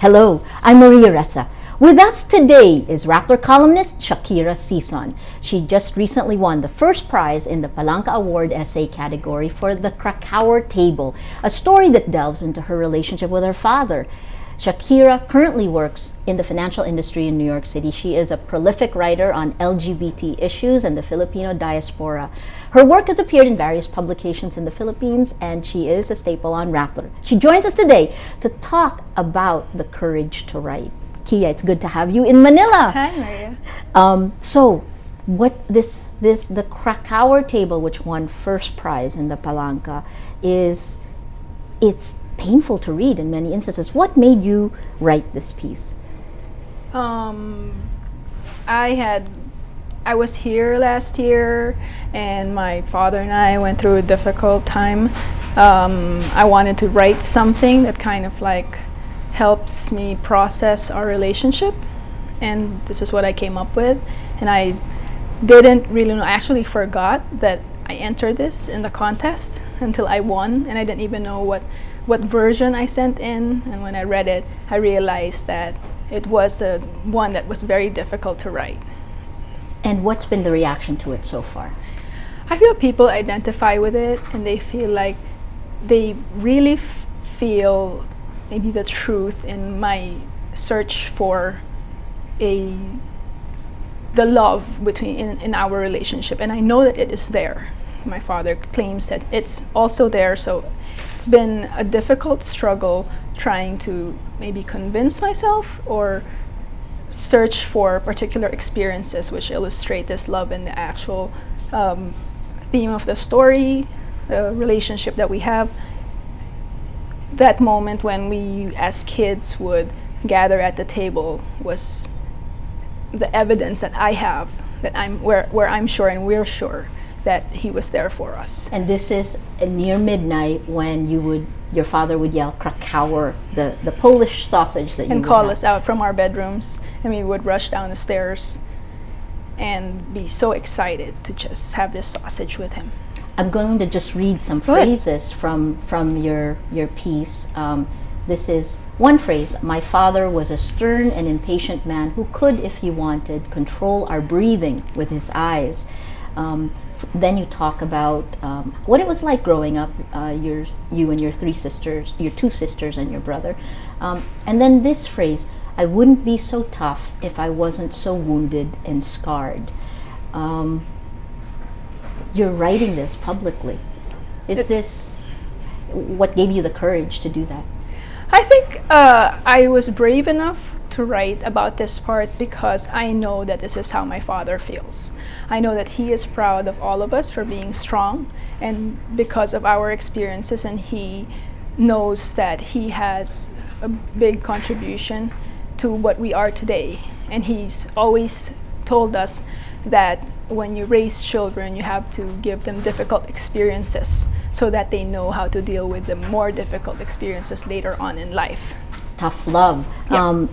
Hello, I'm Maria Ressa. With us today is Rappler columnist Shakira Sison. She just recently won the first prize in the Palanca Award essay category for the Krakauer Table, a story that delves into her relationship with her father. Shakira currently works in the financial industry in New York City. She is a prolific writer on LGBT issues and the Filipino diaspora. Her work has appeared in various publications in the Philippines, and she is a staple on Rappler. She joins us today to talk about the courage to write. Kia, it's good to have you in Manila. Hi, Maria. The Krakauer Table, which won first prize in the Palanca, it's painful to read in many instances. What made you write this piece? I was here last year, and my father and I went through a difficult time. I wanted to write something that kind of like helps me process our relationship, and this is what I came up with. And I didn't really know, I actually forgot that I entered this in the contest until I won, and I didn't even know what version I sent in. And when I read it, I realized that it was the one that was very difficult to write. And what's been the reaction to it so far? I feel people identify with it, and they feel like they really feel maybe the truth in my search for the love in our relationship. And I know that it is there. My father claims that it's also there, so it's been a difficult struggle trying to maybe convince myself or search for particular experiences which illustrate this love in the actual theme of the story, the relationship that we have. That moment when we as kids would gather at the table was the evidence that I have, that where I'm sure and we're sure that he was there for us. And this is near midnight when your father would yell Krakauer, the Polish sausage that you and would call have. us out from our bedrooms, and we would rush down the stairs and be so excited to just have this sausage with him. I'm going to just read some phrases from your piece. This is one phrase: "My father was a stern and impatient man who could, if he wanted, control our breathing with his eyes." Then you talk about what it was like growing up, you and your two sisters and your brother. And then this phrase: "I wouldn't be so tough if I wasn't so wounded and scarred." You're writing this publicly. Is this what gave you the courage to do that? I think I was brave enough to write about this part because I know that this is how my father feels. I know that he is proud of all of us for being strong, and because of our experiences, and he knows that he has a big contribution to what we are today. And he's always told us that when you raise children, you have to give them difficult experiences so that they know how to deal with the more difficult experiences later on in life. Tough love. Yeah.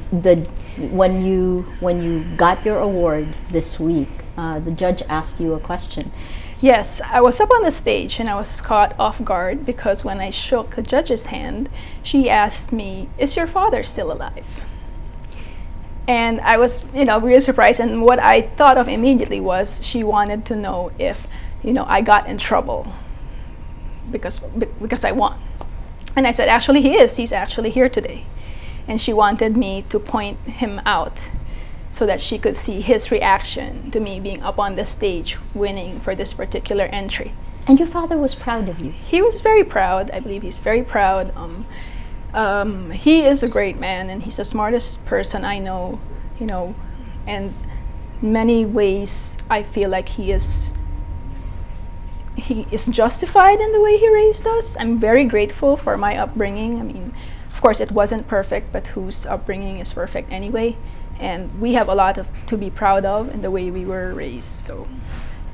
When you got your award this week, the judge asked you a question. Yes, I was up on the stage and I was caught off guard because when I shook the judge's hand, she asked me, "Is your father still alive?" And I was, really surprised. And what I thought of immediately was she wanted to know if, I got in trouble because I won. And I said, actually, he is. He's actually here today. And she wanted me to point him out so that she could see his reaction to me being up on the stage winning for this particular entry. And your father was proud of you. He was very proud. I believe he's very proud. He is a great man, and he's the smartest person I know, and many ways I feel like he is justified in the way he raised us. I'm very grateful for my upbringing. I mean, of course it wasn't perfect, but whose upbringing is perfect anyway? And we have a lot to be proud of in the way we were raised. So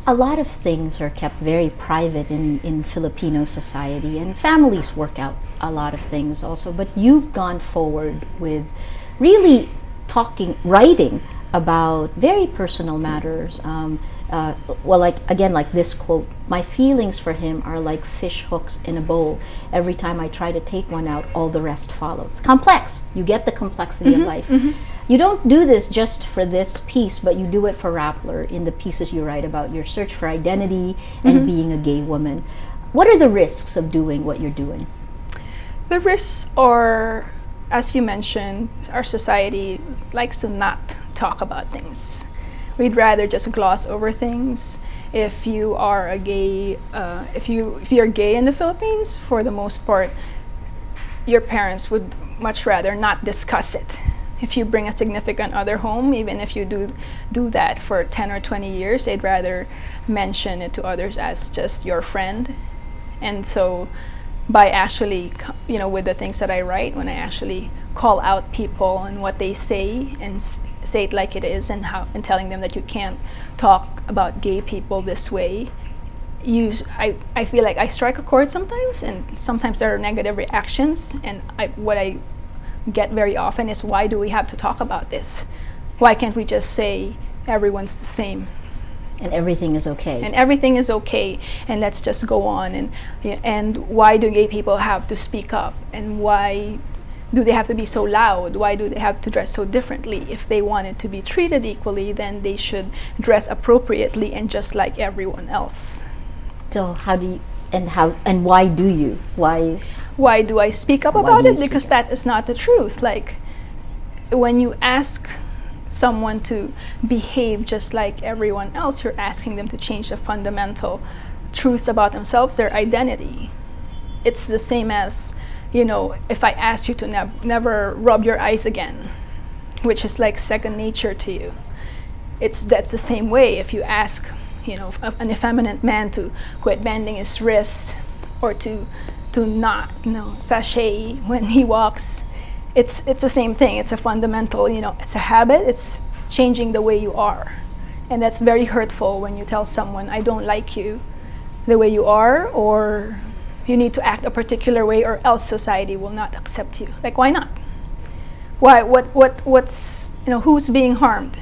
a lot of things are kept very private in Filipino society, and families work out a lot of things also. But you've gone forward with really writing about very personal matters, well, like again, like this quote, my feelings for him are like fish hooks in a bowl. Every time I try to take one out, all the rest follow. It's complex. You get the complexity of life. You don't do this just for this piece, but you do it for Rappler in the pieces you write about your search for identity and being a gay woman. What are the risks of doing what you're doing? The risks are, as you mentioned, our society likes to not talk about things. We'd rather just gloss over things. If you are a gay, if you're gay in the Philippines, for the most part, your parents would much rather not discuss it. If you bring a significant other home, even if you do that for 10 or 20 years, they'd rather mention it to others as just your friend. And so by actually, with the things that I write, when I actually call out people and what they say and say it like it is, and telling them that you can't talk about gay people this way, I feel like I strike a chord sometimes, and sometimes there are negative reactions, and what I get very often is, why do we have to talk about this? Why can't we just say everyone's the same? And everything is okay. And everything is okay, and let's just go on. And why do gay people have to speak up? And why do they have to be so loud? Why do they have to dress so differently? If they wanted to be treated equally, then they should dress appropriately and just like everyone else. So how do you, and why do you? Why do I speak up about it? Because that is not the truth. Like, when you ask someone to behave just like everyone else, you're asking them to change the fundamental truths about themselves, their identity. It's the same as, if I ask you to never rub your eyes again, which is like second nature to you. That's the same way. If you ask, an effeminate man to quit bending his wrist, or to not, sashay when he walks, it's the same thing. It's a fundamental, it's a habit. It's changing the way you are. And that's very hurtful when you tell someone, I don't like you the way you are, or you need to act a particular way, or else society will not accept you. Like, why not? What's, who's being harmed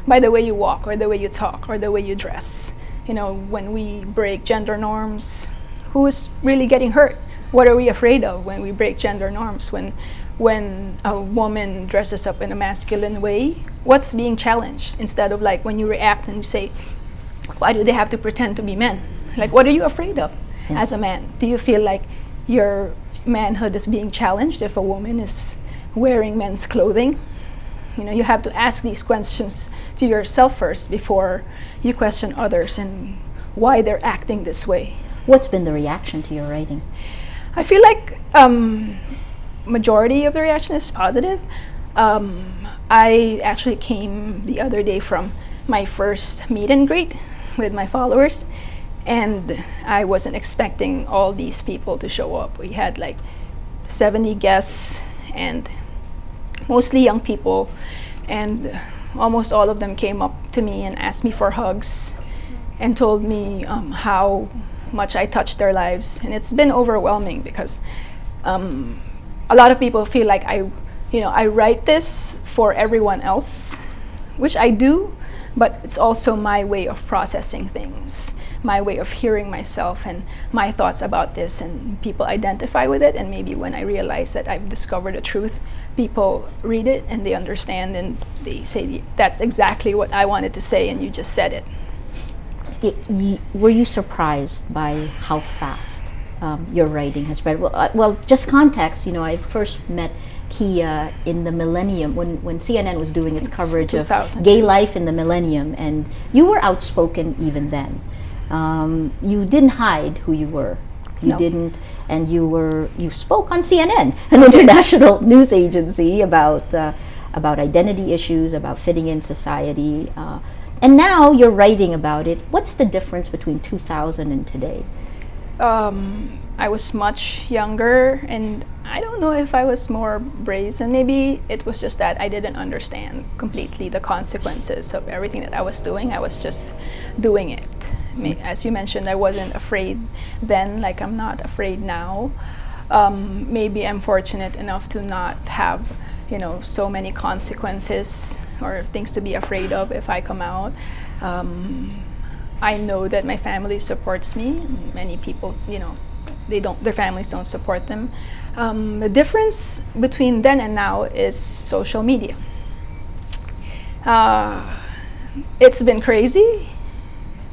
by the way you walk, or the way you talk, or the way you dress? When we break gender norms, who's really getting hurt? What are we afraid of when we break gender norms? When a woman dresses up in a masculine way, what's being challenged? Instead of like when you react and you say, why do they have to pretend to be men? Like, what are you afraid of as a man? Do you feel like your manhood is being challenged if a woman is wearing men's clothing? You have to ask these questions to yourself first before you question others and why they're acting this way. What's been the reaction to your writing? I feel like majority of the reaction is positive. I actually came the other day from my first meet and greet with my followers, and I wasn't expecting all these people to show up. We had like 70 guests, and mostly young people, and almost all of them came up to me and asked me for hugs and told me how much I touched their lives. And it's been overwhelming because a lot of people feel like I write this for everyone else, which I do, but it's also my way of processing things, my way of hearing myself and my thoughts about this, and people identify with it. And maybe when I realize that I've discovered the truth, people read it and they understand, and they say, that's exactly what I wanted to say, and you just said it. Were you surprised by how fast your writing has spread? Well, just context, I first met Kia in the millennium when CNN was doing its coverage 2000. Of gay life in the millennium, and you were outspoken even then. You didn't hide who you were. You didn't, and you spoke on CNN, an international news agency, about identity issues, about fitting in society. And now you're writing about it. What's the difference between 2000 and today? I was much younger, and I don't know if I was more brazen. Maybe it was just that I didn't understand completely the consequences of everything that I was doing. I was just doing it. As you mentioned, I wasn't afraid then, like I'm not afraid now. Maybe I'm fortunate enough to not have, so many consequences or things to be afraid of if I come out. I know that my family supports me. Many people, their families don't support them. The difference between then and now is social media. It's been crazy.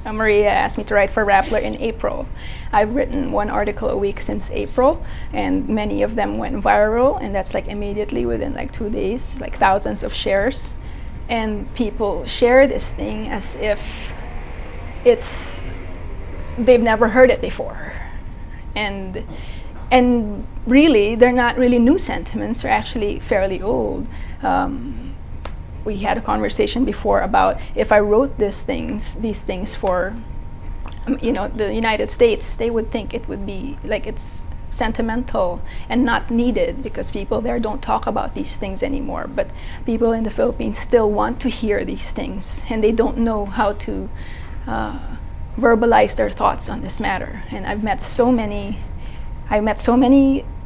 Maria asked me to write for Rappler in April. I've written one article a week since April, and many of them went viral, and that's like immediately within like 2 days, like thousands of shares. And people share this thing as if they've never heard it before. And really, they're not really new sentiments, they're actually fairly old. We had a conversation before about if I wrote these things for the United States, they would think it would be like it's sentimental and not needed because people there don't talk about these things anymore. But people in the Philippines still want to hear these things, and they don't know how to verbalize their thoughts on this matter. And I met so many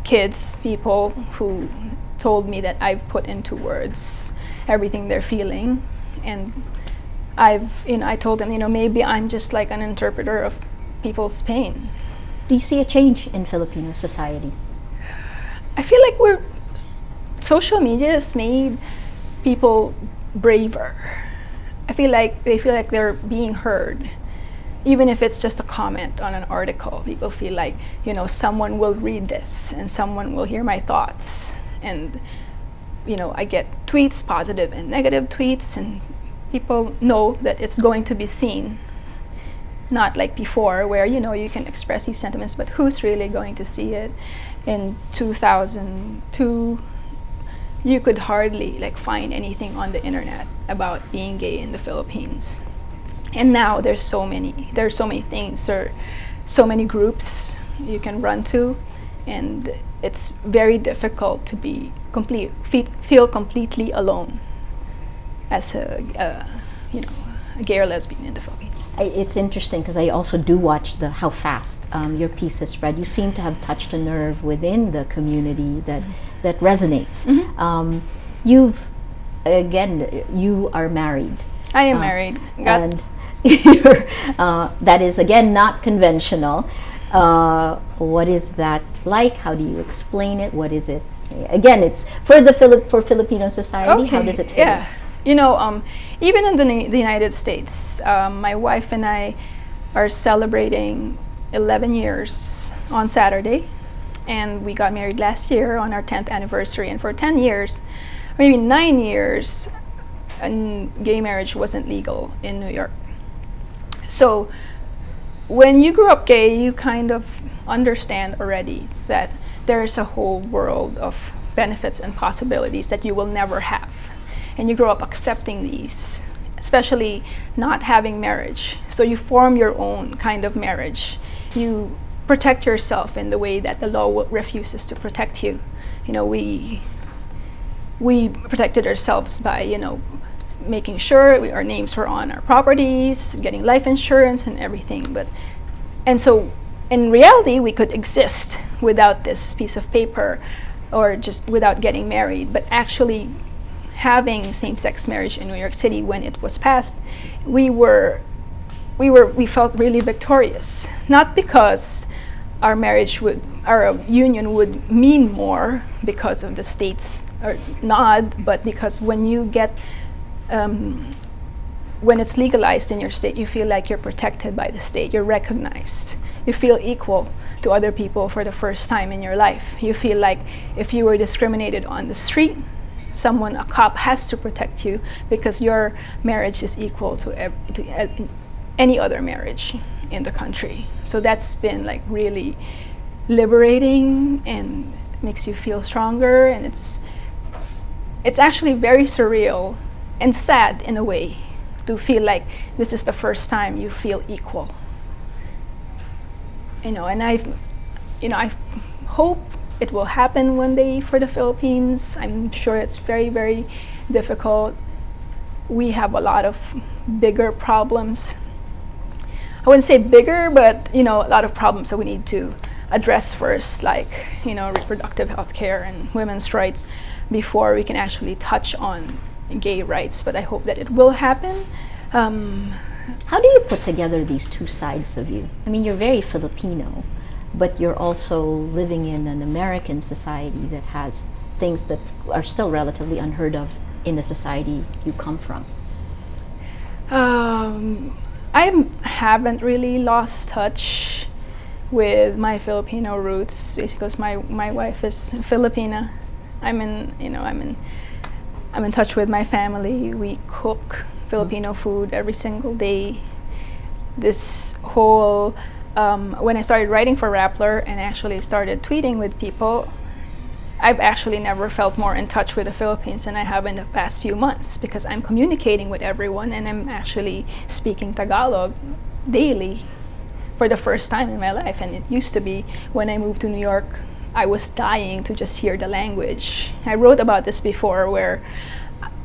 kids, people who told me that I've put into words everything they're feeling, and I told them, maybe I'm just like an interpreter of people's pain. Do you see a change in Filipino society? I feel like social media has made people braver. I feel like they feel like they're being heard. Even if it's just a comment on an article, people feel like, someone will read this and someone will hear my thoughts. And I get tweets, positive and negative tweets, and people know that it's going to be seen. Not like before, where you can express these sentiments, but who's really going to see it? In 2002, you could hardly find anything on the internet about being gay in the Philippines. And now there's so many things, or so many groups you can run to, and it's very difficult to feel completely alone as a gay or lesbian in the Philippines. It's interesting because I also do watch how fast your pieces spread. You seem to have touched a nerve within the community that resonates. Mm-hmm. You are married. I am married. And that is again not conventional. What is that like? How do you explain it? What is it? Again, it's for Filipino society. Okay. How does it feel? Yeah. Even in the United States, my wife and I are celebrating 11 years on Saturday, and we got married last year on our 10th anniversary. And for 10 years, maybe 9 years, gay marriage wasn't legal in New York. So when you grew up gay, you kind of understand already that there's a whole world of benefits and possibilities that you will never have. And you grow up accepting these, especially not having marriage. So you form your own kind of marriage. You protect yourself in the way that the law refuses to protect you. We protected ourselves by, making sure our names were on our properties, getting life insurance and everything. And so in reality, we could exist without this piece of paper or just without getting married. But actually having same-sex marriage in New York City, when it was passed, we felt really victorious. Not because our union would mean more because of the state's nod, but because when you get when it's legalized in your state, you feel like you're protected by the state. You're recognized. You feel equal to other people for the first time in your life. You feel like if you were discriminated on the street, a cop has to protect you because your marriage is equal to any other marriage in the country. So that's been really liberating and makes you feel stronger, and it's actually very surreal and sad in a way to feel like this is the first time you feel equal. And I hope it will happen one day for the Philippines. I'm sure it's very, very difficult. We have a lot of bigger problems. I wouldn't say bigger, but a lot of problems that we need to address first, like reproductive health care and women's rights, before we can actually touch on gay rights. But I hope that it will happen. How do you put together these two sides of you? I mean, you're very Filipino, but you're also living in an American society that has things that are still relatively unheard of in the society you come from. I haven't really lost touch with my Filipino roots, basically because my wife is Filipina. I'm in touch with my family. We cook Filipino food every single day. This whole when I started writing for Rappler and actually started tweeting with people, I've actually never felt more in touch with the Philippines than I have in the past few months, because I'm communicating with everyone and I'm actually speaking Tagalog daily for the first time in my life. And it used to be when I moved to New York, I was dying to just hear the language. I wrote about this before, where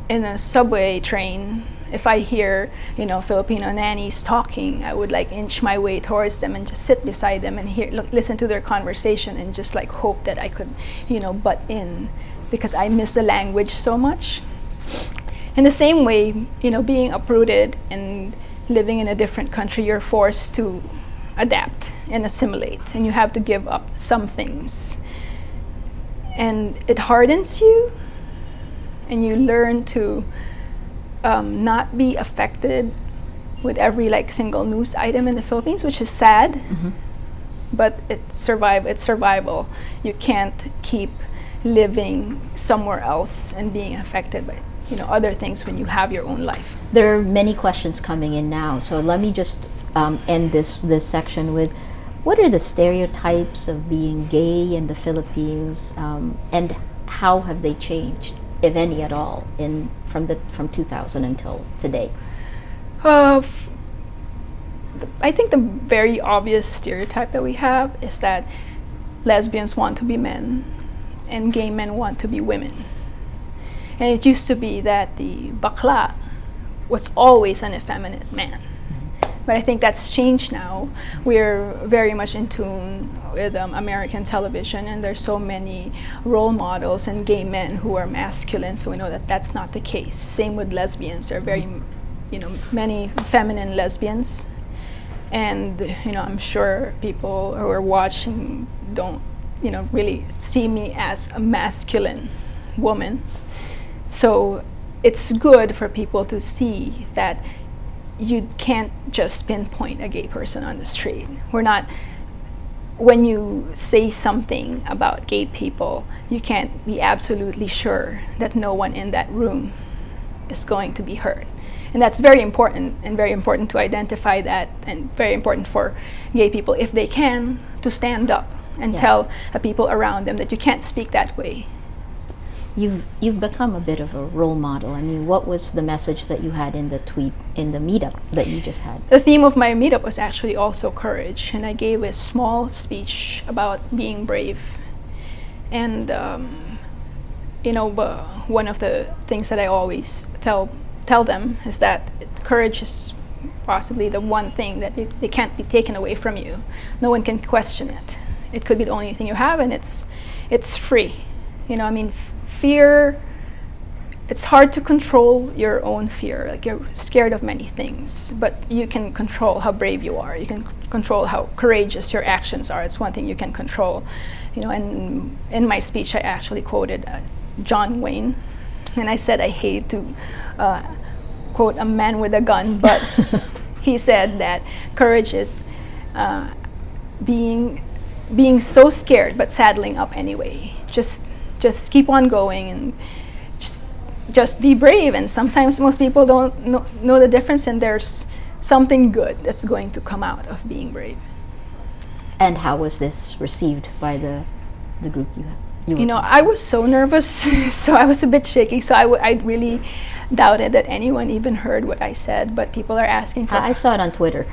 in a subway train, if I hear, Filipino nannies talking, I would like inch my way towards them and just sit beside them and listen to their conversation and just like hope that I could, butt in, because I miss the language so much. In the same way, being uprooted and living in a different country, you're forced to adapt and assimilate, and you have to give up some things. And it hardens you, and you learn to not be affected with every single news item in the Philippines, which is sad. Mm-hmm. But it's survival. You can't keep living somewhere else and being affected by other things when you have your own life. There are many questions coming in now, so let me just end this section with, what are the stereotypes of being gay in the Philippines, and how have they changed, if any at all, from 2000 until today? I think the very obvious stereotype that we have is that lesbians want to be men and gay men want to be women. And it used to be that the bakla was always an effeminate man. But I think that's changed now. We're very much in tune with American television, and there's so many role models and gay men who are masculine, so we know that that's not the case. Same with lesbians. There are very, many feminine lesbians. And, I'm sure people who are watching don't, really see me as a masculine woman. So it's good for people to see that you can't just pinpoint a gay person on the street. When you say something about gay people, you can't be absolutely sure that no one in that room is going to be hurt. And that's very important, and very important to identify that, and very important for gay people, if they can, to stand up and Yes. tell the people around them that you can't speak that way. You've become a bit of a role model. I mean, what was the message that you had in the tweet, in the meetup that you just had? The theme of my meetup was actually also courage, and I gave a small speech about being brave. And one of the things that I always tell them is that courage is possibly the one thing that they can't be taken away from you. No one can question it. It could be the only thing you have, and it's free. Fear, it's hard to control your own fear. Like, you're scared of many things, but you can control how brave you are. You can control how courageous your actions are. It's one thing you can control. And in my speech, I actually quoted John Wayne, and I said I hate to quote a man with a gun, but he said that courage is being so scared but saddling up anyway. Just keep on going and just be brave. And sometimes most people don't know the difference, and there's something good that's going to come out of being brave. And how was this received by the group you had? I was so nervous, so I was a bit shaky. So I really doubted that anyone even heard what I said. But people are asking for. I saw it on Twitter.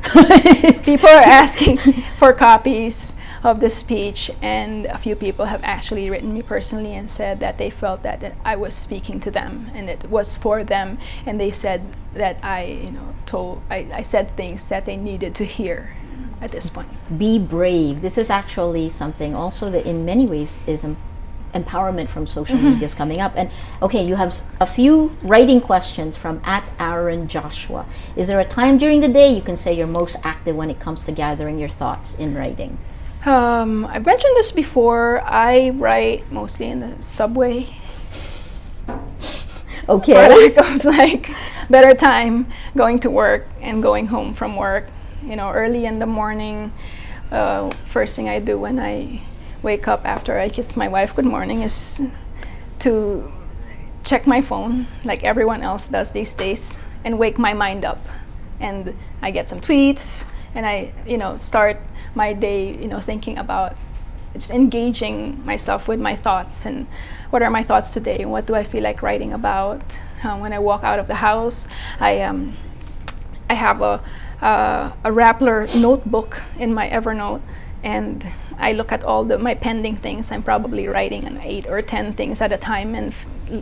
People are asking for copies of the speech, and a few people have actually written me personally and said that they felt that I was speaking to them and it was for them, and they said that I said things that they needed to hear at this point. Be brave. This is actually something also that in many ways is empowerment from social media is coming up. And okay, you have a few writing questions from @Aaron Joshua. Is there a time during the day you can say you're most active when it comes to gathering your thoughts in writing? I've mentioned this before. I write mostly in the subway. Okay. For lack of like better time going to work and going home from work. Early in the morning. First thing I do when I wake up after I kiss my wife good morning is to check my phone like everyone else does these days and wake my mind up. And I get some tweets and I start my day thinking about just engaging myself with my thoughts and what are my thoughts today and what do I feel like writing about. When I walk out of the house, I have a Rappler notebook in my Evernote, and I look at all my pending things. I'm probably writing 8 or 10 things at a time and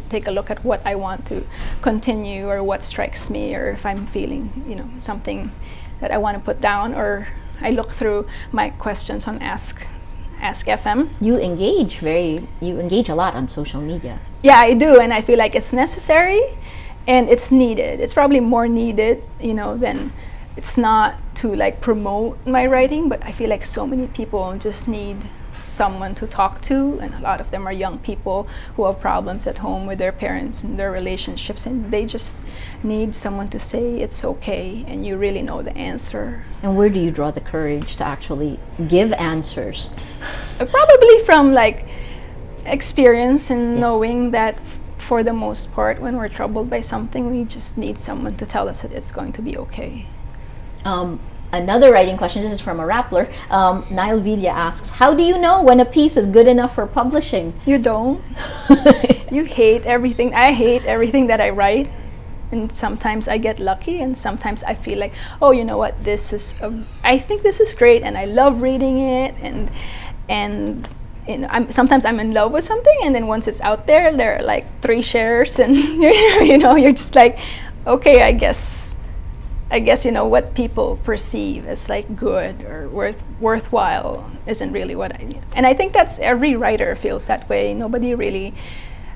take a look at what I want to continue or what strikes me, or if I'm feeling something that I want to put down, or I look through my questions on Ask FM. You engage a lot on social media. Yeah, I do, and I feel like it's necessary and it's needed. It's probably more needed, than it's not to like promote my writing, but I feel like so many people just need someone to talk to, and a lot of them are young people who have problems at home with their parents and their relationships, and they just need someone to say it's okay and you really know the answer. And where do you draw the courage to actually give answers? Probably from like experience and Yes. knowing that for the most part when we're troubled by something, we just need someone to tell us that it's going to be okay. Another writing question, this is from a Rappler. Niall Villa asks, how do you know when a piece is good enough for publishing? You don't. You hate everything. I hate everything that I write. And sometimes I get lucky, and sometimes I feel like, oh, you know what, I think this is great, and I love reading it, and sometimes I'm in love with something, and then once it's out there are like 3 shares, and you're just like, okay, I guess what people perceive as like good or worthwhile isn't really what I need. And I think that's every writer feels that way. Nobody really,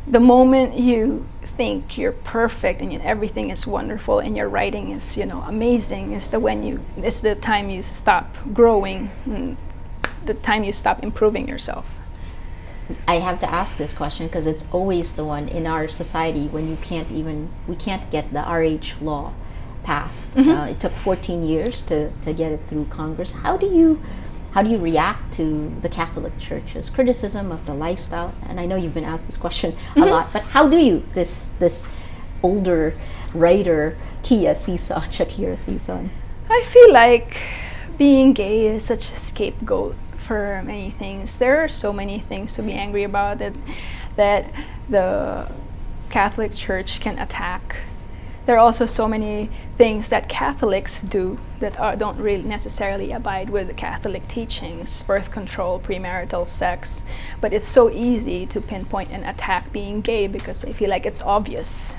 the moment you think you're perfect and everything is wonderful and your writing is amazing is the time you stop growing, and the time you stop improving yourself. I have to ask this question because it's always the one in our society when we can't get the RH law passed. It took 14 years to get it through Congress. How do you react to the Catholic Church's criticism of the lifestyle? And I know you've been asked this question a lot, but how do you, this older writer, Shakira Sison? I feel like being gay is such a scapegoat for many things. There are so many things to be angry about that the Catholic Church can attack. There are also so many things that Catholics do that don't really necessarily abide with the Catholic teachings, birth control, premarital sex, but it's so easy to pinpoint and attack being gay because they feel like it's obvious.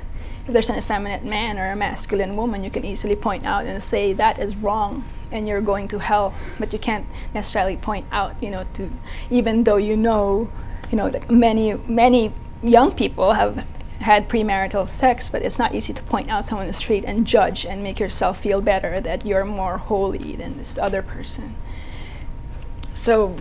If there's an effeminate man or a masculine woman, you can easily point out and say that is wrong and you're going to hell, but you can't necessarily point out, even though that many young people have had premarital sex, but it's not easy to point out someone on the street and judge and make yourself feel better that you're more holy than this other person. So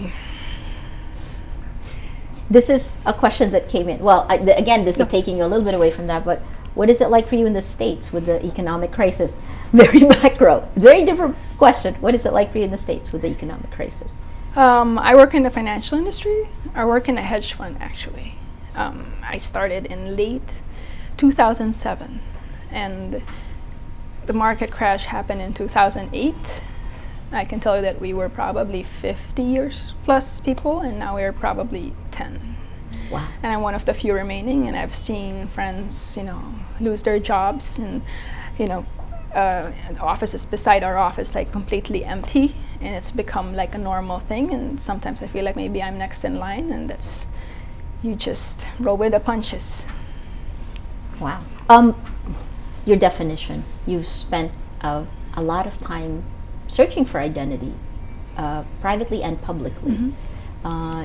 this is a question that came in. Well, again, this is taking you a little bit away from that, but what is it like for you in the States with the economic crisis? Very macro, very different question. What is it like for you in the States with the economic crisis? I work in the financial industry. I work in a hedge fund, actually. I started in late 2007, and the market crash happened in 2008. I can tell you that we were probably 50 years plus people, and now we're probably 10. Wow. And I'm one of the few remaining, and I've seen friends, lose their jobs, and offices beside our office like completely empty, and it's become like a normal thing. And sometimes I feel like maybe I'm next in line, and you just roll with the punches. Wow. Your definition. You've spent a lot of time searching for identity, privately and publicly.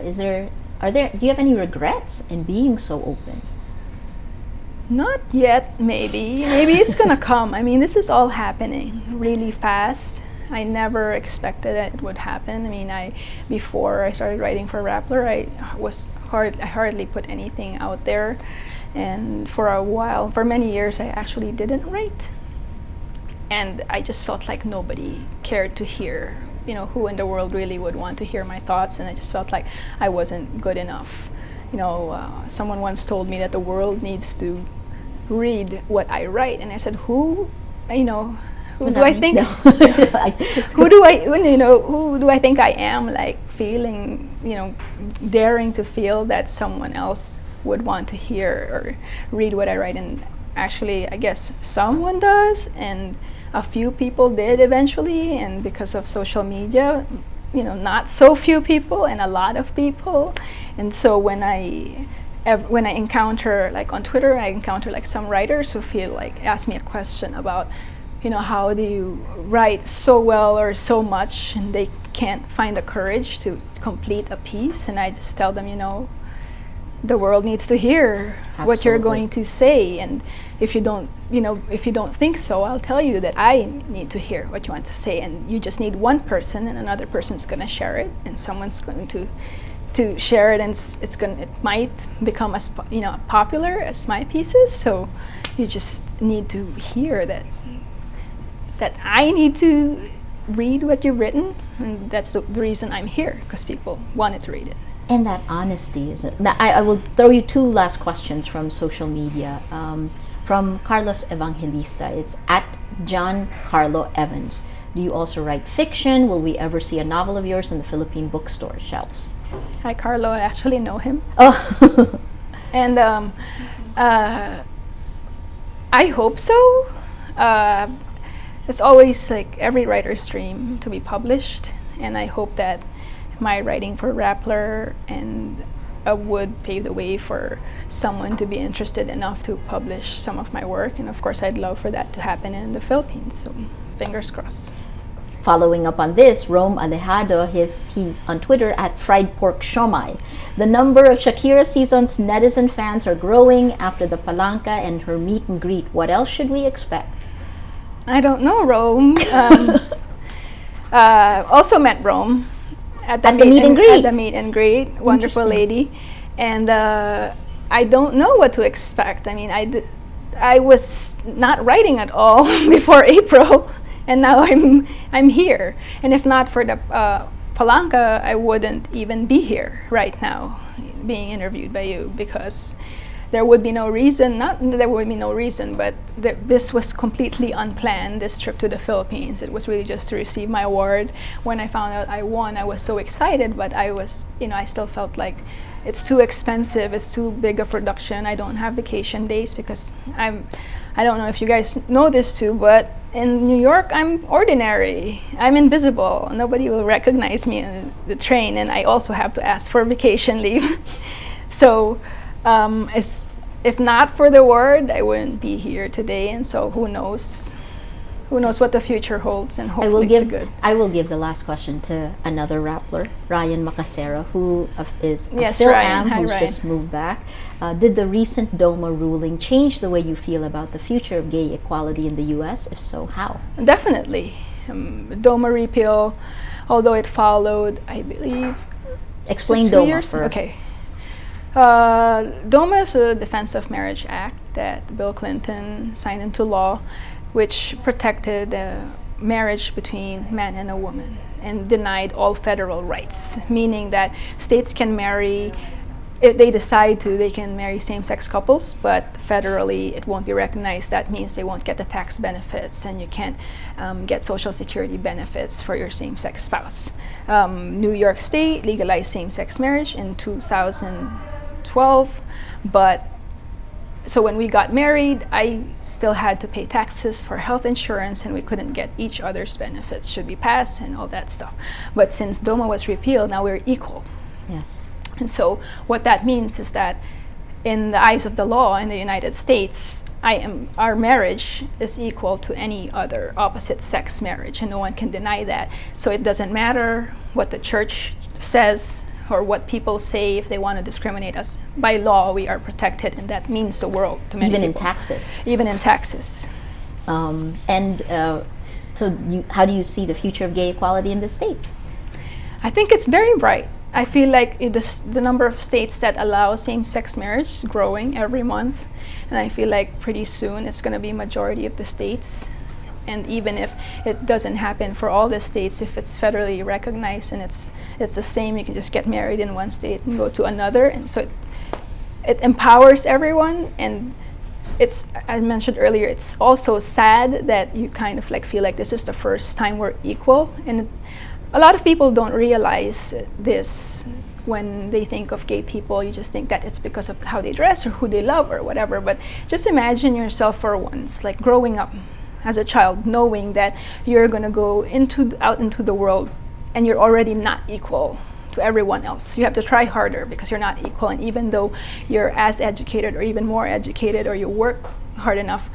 Is there Do you have any regrets in being so open? Not yet, maybe. Maybe it's gonna come. I mean, this is all happening really fast. I never expected that it would happen. I mean, before I started writing for Rappler, I hardly put anything out there, and for a while, for many years, I actually didn't write, and I just felt like nobody cared to hear. You know, who in the world really would want to hear my thoughts? And I just felt like I wasn't good enough. You know, someone once told me that the world needs to read what I write, and I said, who? You know. Who do I think? Who do I think I am? Like feeling, you know, daring to feel that someone else would want to hear or read what I write. And actually, I guess someone does, and a few people did eventually. And because of social media, you know, not so few people and a lot of people. And so when I encounter, like on Twitter, I encounter like some writers who feel like ask me a question about, you know, how do you write so well or so much, and they can't find the courage to complete a piece. And I just tell them, you know, the world needs to hear what you're going to say, and if you don't think so, I'll tell you that I need to hear what you want to say, and you just need one person, and another person's going to share it, and someone's going to share it, and it might become as popular as my pieces. So you just need to hear that I need to read what you've written, and that's the reason I'm here, because people wanted to read it. And that honesty is it. Now, I will throw you two last questions from social media. From Carlos Evangelista, it's at John Carlo Evans. Do you also write fiction? Will we ever see a novel of yours on the Philippine bookstore shelves? Hi, Carlo. I actually know him. Oh. And I hope so. It's always like every writer's dream to be published, and I hope that my writing for Rappler and would pave the way for someone to be interested enough to publish some of my work. And of course, I'd love for that to happen in the Philippines. So fingers crossed. Following up on this, Rome Alejado, he's on Twitter at Fried Pork Shomai. The number of Shakira Sison's netizen fans are growing after the Palanca and her meet and greet. What else should we expect? I don't know, Rome. Also met Rome at the meet and greet. At the meet and greet, wonderful lady, and I don't know what to expect. I mean, I was not writing at all before April, and now I'm here. And if not for the Palanca, I wouldn't even be here right now, being interviewed by you, because there would be no reason, but this was completely unplanned, this trip to the Philippines. It was really just to receive my award. When I found out I won, I was so excited, but I still felt like it's too expensive, it's too big a production. I don't have vacation days because I don't know if you guys know this too, but in New York, I'm ordinary. I'm invisible. Nobody will recognize me in the train, and I also have to ask for vacation leave. So, if not for the award, I wouldn't be here today. And so who knows what the future holds, and hopefully it's good. I will give the last question to another Rappler, Ryan Macasera, who is a Ryan. who's Ryan. just moved back. Did the recent DOMA ruling change the way you feel about the future of gay equality in the U.S.? If so, how? Definitely. DOMA repeal, although it followed, I believe, Explain 2 DOMA years? for... Okay. DOMA is a Defense of Marriage Act that Bill Clinton signed into law, which protected marriage between man and a woman and denied all federal rights, meaning that states can marry, if they decide to, they can marry same-sex couples, but federally it won't be recognized. That means they won't get the tax benefits, and you can't get Social Security benefits for your same-sex spouse. New York State legalized same-sex marriage in 2012, but so when we got married, I still had to pay taxes for health insurance, and we couldn't get each other's benefits should we pass and all that stuff. But since DOMA was repealed, now we're equal. Yes. And so what that means is that in the eyes of the law in the United States, our marriage is equal to any other opposite sex marriage, and no one can deny that. So it doesn't matter what the church says or what people say if they want to discriminate us. By law, we are protected, and that means the world to many Even in people. taxes. Even in taxes. How do you see the future of gay equality in the States? I think it's very bright. I feel like the number of states that allow same-sex marriage is growing every month, and I feel like pretty soon it's going to be majority of the states. And even if it doesn't happen for all the states, if it's federally recognized and it's the same, you can just get married in one state and go to another, and so it empowers everyone. And it's, I mentioned earlier, it's also sad that you kind of like feel like this is the first time we're equal, and a lot of people don't realize this. When they think of gay people, you just think that it's because of how they dress or who they love or whatever. But just imagine yourself for once, like growing up as a child, knowing that you're going to go out into the world and you're already not equal to everyone else. You have to try harder because you're not equal. And even though you're as educated or even more educated, or you work hard enough,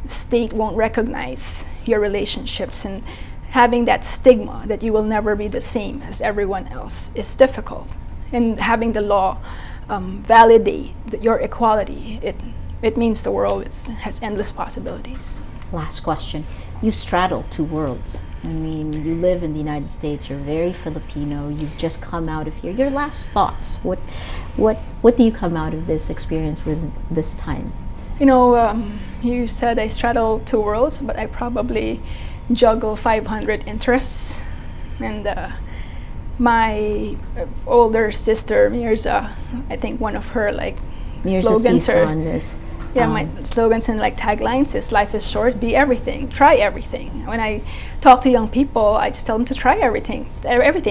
the state won't recognize your relationships. And having that stigma that you will never be the same as everyone else is difficult. And having the law validate your equality, it means the world has endless possibilities. Last question. You straddle two worlds. I mean, you live in the United States, you're very Filipino, you've just come out of here. Your last thoughts, what do you come out of this experience with this time? You know, you said I straddle two worlds, but I probably juggle 500 interests. And my older sister, Mirza, I think one of her like Mirza slogans Sison is my slogans and like taglines is life is short, be everything, try everything. When I talk to young people, I just tell them to try everything,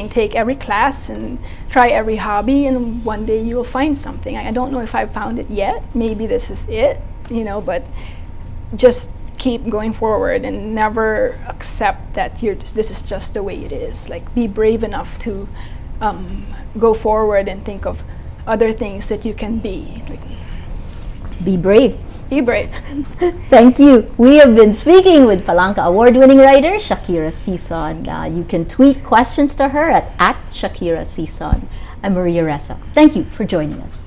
take every class and try every hobby, and one day you will find something. I don't know if I've found it yet, maybe this is it, you know, but just keep going forward and never accept that this is just the way it is. Like, be brave enough to go forward and think of other things that you can be. Like, be brave. be brave. Thank you. We have been speaking with Palanca Award-winning writer Shakira Sison. You can tweet questions to her at Shakira Sison. I'm Maria Ressa. Thank you for joining us.